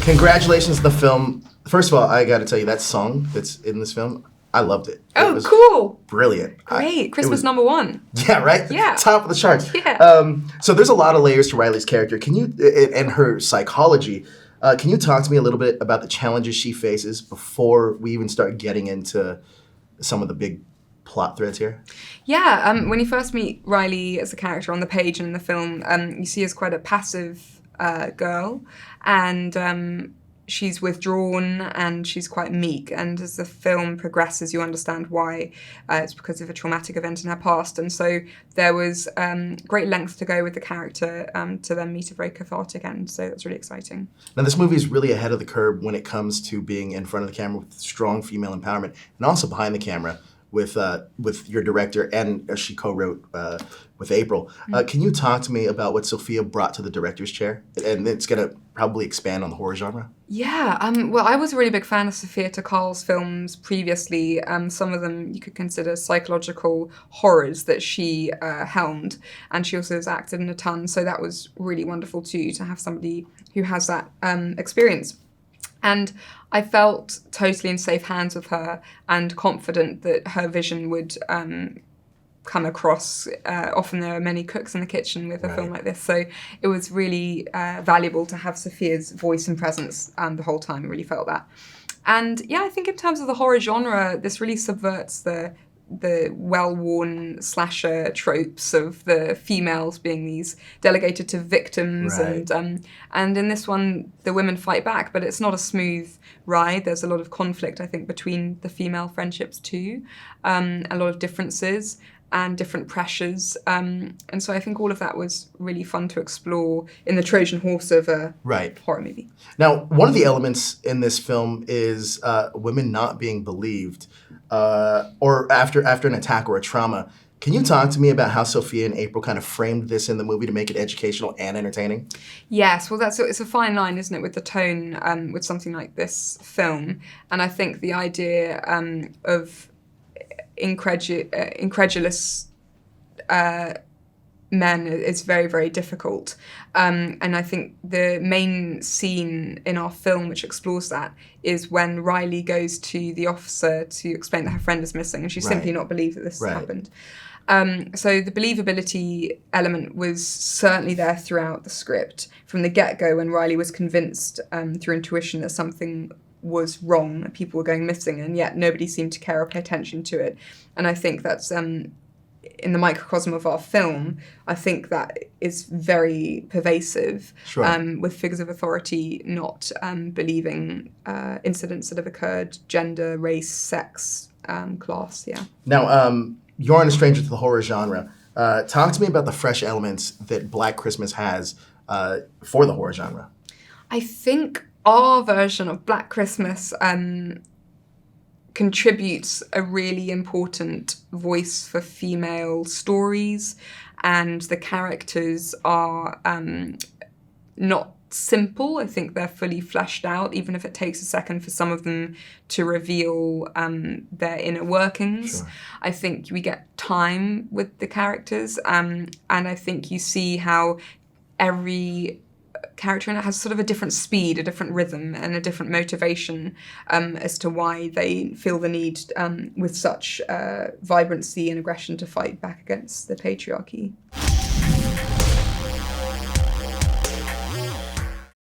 Congratulations to the film. First of all, I got to tell you, that song that's in this film, I loved it. Oh, it was cool. Brilliant. Great. Christmas number one. Yeah, right? Yeah. Top of the charts. Yeah. So there's a lot of layers to Riley's character. Can you, and her psychology, can you talk to me a little bit about the challenges she faces before we even start getting into some of the big plot threads here? Yeah, when you first meet Riley as a character on the page and in the film, you see her as quite a passive girl, and she's withdrawn and she's quite meek. And as the film progresses, you understand why. It's because of a traumatic event in her past. And so there was great length to go with the character to then meet a very cathartic end. So that's really exciting. Now, this movie is really ahead of the curve when it comes to being in front of the camera with strong female empowerment, and also behind the camera with your director, and she co-wrote with April. Can you talk to me about what Sophia brought to the director's chair? And it's going to probably expand on the horror genre. Yeah, well, I was a really big fan of Sophia Tokarl's films previously. Some of them you could consider psychological horrors that she helmed, and she also has acted in a ton, so that was really wonderful too, to have somebody who has that experience. And I felt totally in safe hands with her and confident that her vision would come across. Often there are many cooks in the kitchen with a film like this, so it was really valuable to have Sophia's voice and presence the whole time. I really felt that. And yeah, I think in terms of the horror genre, this really subverts the well-worn slasher tropes of the females being these delegated to victims, and in this one the women fight back, but it's not a smooth ride. There's a lot of conflict, I think, between the female friendships too, a lot of differences and different pressures, and so I think all of that was really fun to explore in the Trojan horse of a horror movie. Now, one of the elements in this film is women not being believed or after an attack or a trauma. Can you talk to me about how Sophia and April kind of framed this in the movie to make it educational and entertaining? Yes, well, it's a fine line, isn't it, with the tone with something like this film, and I think the idea of incredulous men is very, very difficult. And I think the main scene in our film which explores that is when Riley goes to the officer to explain that her friend is missing, and she's simply not believed that this has happened. So the believability element was certainly there throughout the script from the get-go, when Riley was convinced through intuition that something was wrong, that people were going missing, and yet nobody seemed to care or pay attention to it. And I think that's in the microcosm of our film, I think that is very pervasive, with figures of authority not believing incidents that have occurred, gender, race, sex, class, Now, you aren't a stranger to the horror genre. Talk to me about the fresh elements that Black Christmas has for the horror genre. I think our version of Black Christmas contributes a really important voice for female stories, and the characters are not simple. I think they're fully fleshed out, even if it takes a second for some of them to reveal their inner workings. I think we get time with the characters, and I think you see how every character in it has sort of a different speed, a different rhythm, and a different motivation as to why they feel the need with such vibrancy and aggression to fight back against the patriarchy.